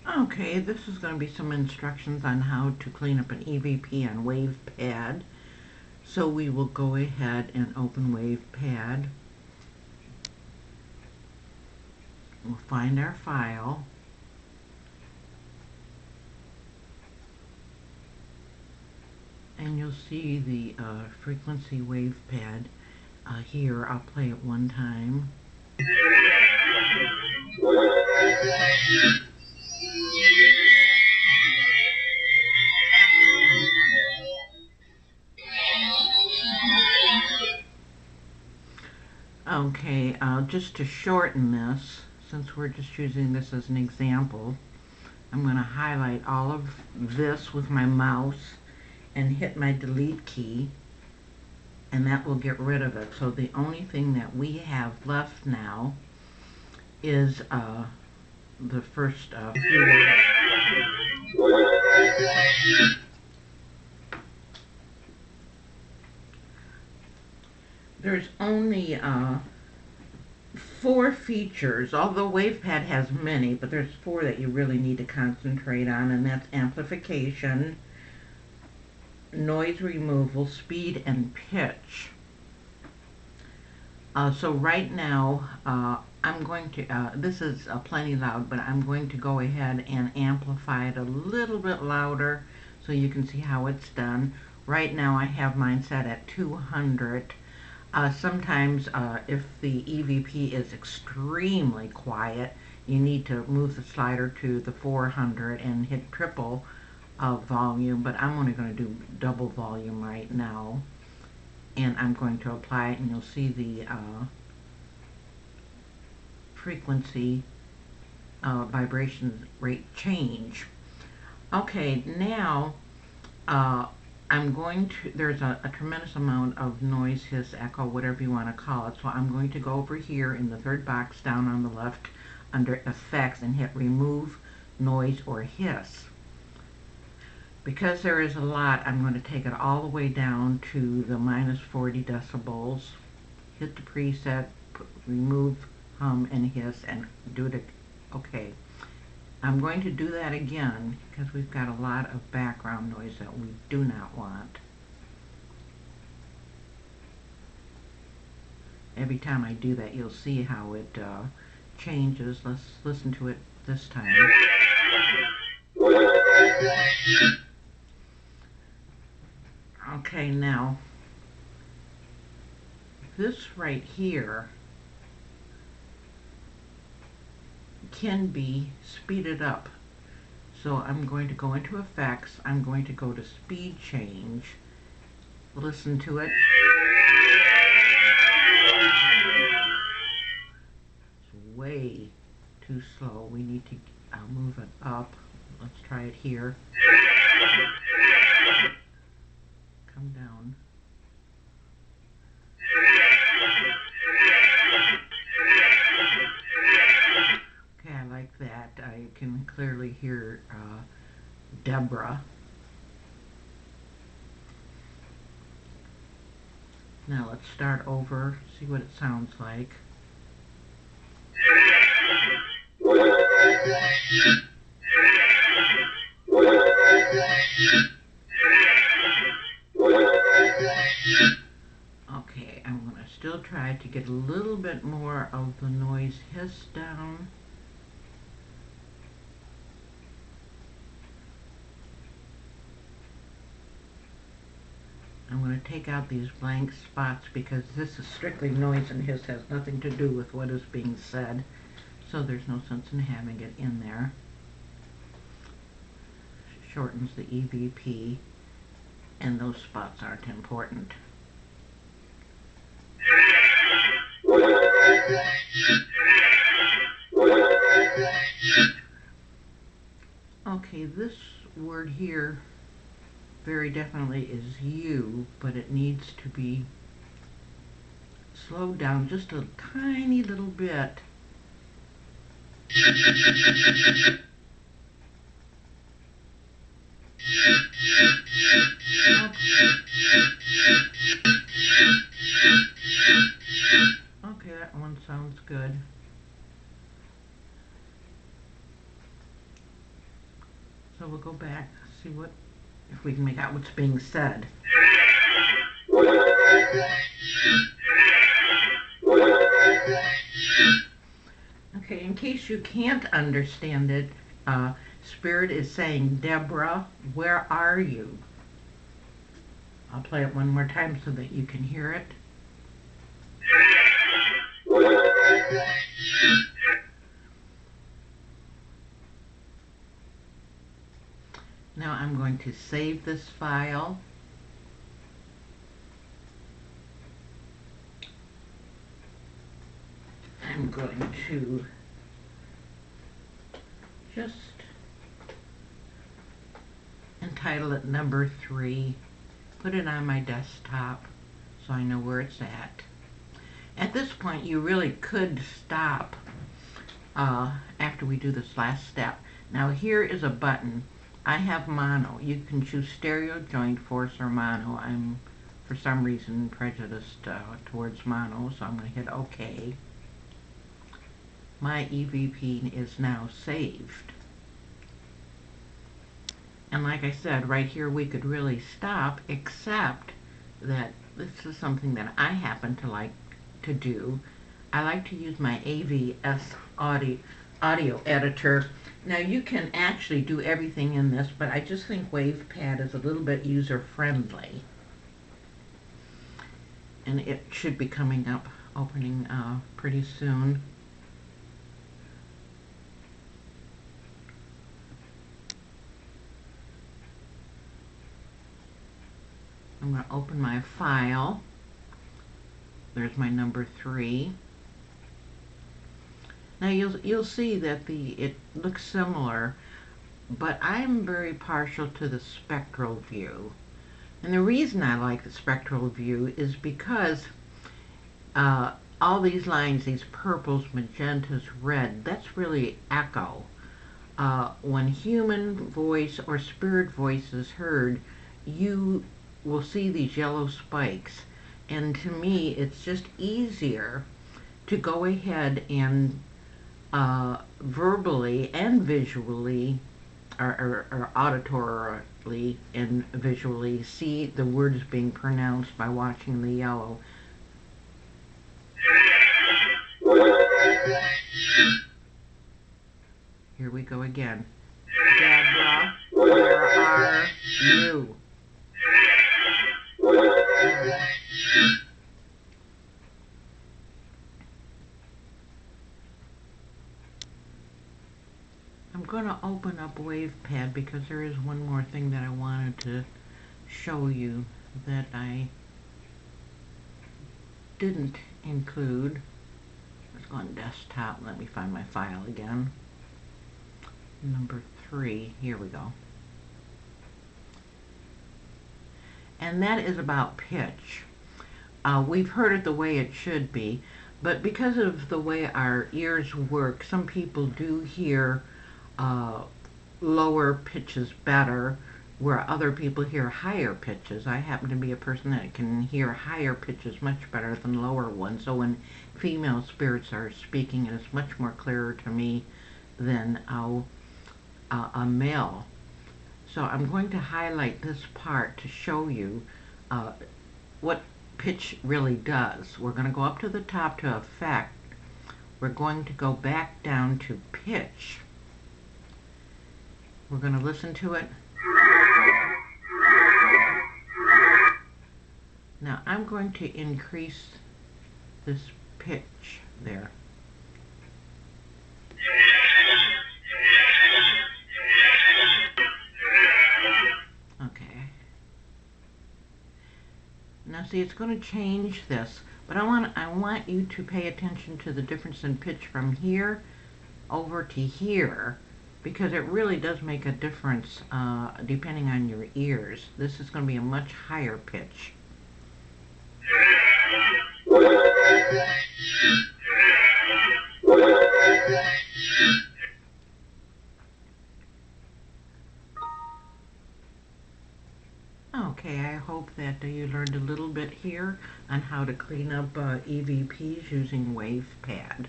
Okay, this is going to be some instructions on how to clean up an EVP on Wavepad. So we will go ahead and open Wavepad. We'll find our file. And you'll see the frequency Wavepad here. I'll play it one time. Okay, just to shorten this, since we're just using this as an example, I'm going to highlight all of this with my mouse and hit my delete key, and that will get rid of it. So the only thing that we have left now is the first few words. There's only 4 features, although Wavepad has many, but there's 4 that you really need to concentrate on, and that's amplification, noise removal, speed, and pitch. So right now, I'm going to, this is plenty loud, but I'm going to go ahead and amplify it a little bit louder so you can see how it's done. Right now I have mine set at 200. Sometimes if the EVP is extremely quiet, you need to move the slider to the 400 and hit triple volume, but I'm only going to do double volume right now. And I'm going to apply it, and you'll see the frequency vibration rate change. Okay, now I'm going to, there's a tremendous amount of noise, hiss, echo, whatever you want to call it. So I'm going to go over here in the third box down on the left under effects and hit remove noise or hiss. Because there is a lot, I'm going to take it all the way down to the minus 40 decibels. Hit the preset, remove hum and hiss, and do it. Okay. I'm going to do that again because we've got a lot of background noise that we do not want. Every time I do that, you'll see how it changes. Let's listen to it this time. Okay, now, this right here can be speeded up. So I'm going to go into effects, I'm going to go to speed change, listen to it. It's way too slow. We need to move it up. Let's try it here. Come down. Okay, I like that. I can clearly hear Deborah. Now let's start over, see what it sounds like. Okay, I'm going to still try to get a little bit more of the noise hiss down. I'm going to take out these blank spots because this is strictly noise and hiss, has nothing to do with what is being said. So there's no sense in having it in there. Shortens the EVP, and those spots aren't important. Okay, this word here very definitely is you, but it needs to be slowed down just a tiny little bit. Okay, that one sounds good. So we'll go back, see what if we can make out what's being said. Okay, in case you can't understand it, Spirit is saying, Deborah, where are you? I'll play it one more time so that you can hear it. Now I'm going to save this file. I'm going to just entitle it number 3, put it on my desktop so I know where it's at. At this point, you really could stop after we do this last step. Now here is a button. I have mono. You can choose stereo, joint, force, or mono. I'm, for some reason, prejudiced towards mono, so I'm going to hit OK. My EVP is now saved. And like I said, right here we could really stop, except that this is something that I happen to like to do. I like to use my AVS audio editor. Now you can actually do everything in this, but I just think Wavepad is a little bit user-friendly. And it should be coming up, opening pretty soon. I'm going to open my file. There's my number 3. Now you'll see that it looks similar, but I'm very partial to the spectral view. And the reason I like the spectral view is because all these lines, these purples, magentas, red, that's really echo. When human voice or spirit voice is heard, you will see these yellow spikes. And to me, it's just easier to go ahead and verbally and visually, or auditorily and visually, see the words being pronounced by watching the yellow. Here we go again. Deborah, where are you? I'm going to open up Wavepad because there is one more thing that I wanted to show you that I didn't include. Let's go on desktop. Let me find my file again. Number 3. Here we go. And that is about pitch. We've heard it the way it should be, but because of the way our ears work, some people do hear lower pitches better, where other people hear higher pitches. I happen to be a person that can hear higher pitches much better than lower ones, so when female spirits are speaking, it is much more clearer to me than a male. So I'm going to highlight this part to show you what pitch really does. We're going to go up to the top to effect. We're going to go back down to pitch. We're going to listen to it. Now I'm going to increase this pitch there. Okay. Now see, it's going to change this, but I want you to pay attention to the difference in pitch from here over to here, because it really does make a difference depending on your ears. This is going to be a much higher pitch. Okay, I hope that you learned a little bit here on how to clean up EVPs using Wavepad.